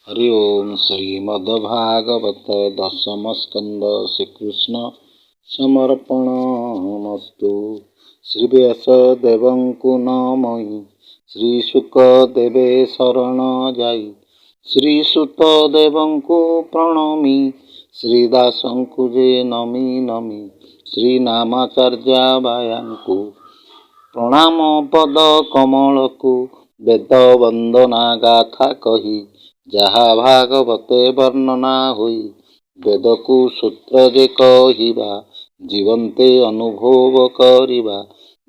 हरि ओम श्रीमद्भागवत दशम स्कंद श्रीकृष्ण समर्पणमस्तु। श्रीव्यास देवंकु नमहि श्रीशुकदेवे शरण जाई श्रीसुत देवंकु प्रणमी श्रीदासंकु जे नमी नमी श्रीनामाचार्य बायांकु प्रणाम पद कमलकु वेद वंदना गाथा कही जहा भागवते वर्णना हुई वेद को सूत्र जे कहिबा जीवंते अनुभव करिबा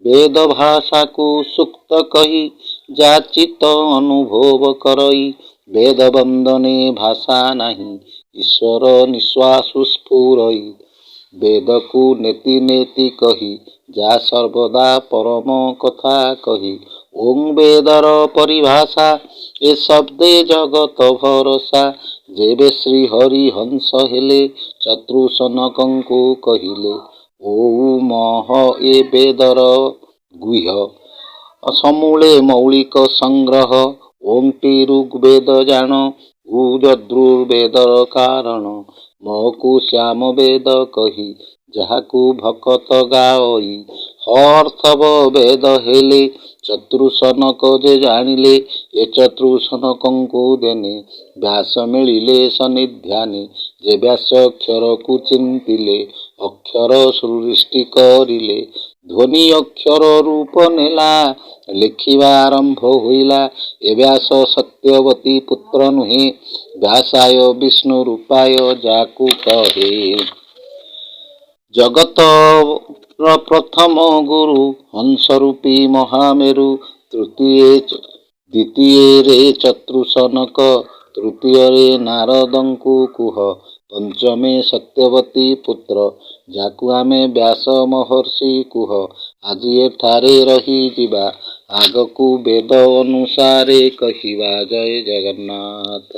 वेद भाषा को सुक्त कही जाचित अनुभव करई वेद वंदने भाषा नहीं ईश्वर निश्वास स्फुरई वेद को नेति नेति कही जा सर्वदा परम कथा कही ओं वेदर परिभाषा ए शब्दे जगत भरोसा जेबे श्री हरि हंस हेले चतुर्सनकंकु कहिले ओ मह ए वेदर गुह्य समूले मौलिक संग्रह ओं टी ऋग्वेद जान यजुर्वेदर कारण महकु श्याम वेद कही जहाकु भकत गाई हर्थव वेद हेले चतुर्सनक जे जानिले ए चतुर्सनकंकु देने व्यास मिलिले सन्निध्याने जे व्यास अक्षर को चिंतिले अक्षर सृष्टि करिले ध्वनि अक्षर रूप नेला लिखिबा आरंभ होइला ए व्यास सत्यवती पुत्र नुहे व्यासाय विष्णु रूपाय जाकु कहे जगत प्रथम गुरु हंसरूपी महामेरु द्वितीय रे चतुर्सनक तृतीय रे नारदंकु कुह पंचमे सत्यवती पुत्र जाकु आमे व्यास महर्षि कुह आज एठारे रही जिबा आगकु वेद अनुसारे कहिबा। जय जगन्नाथ।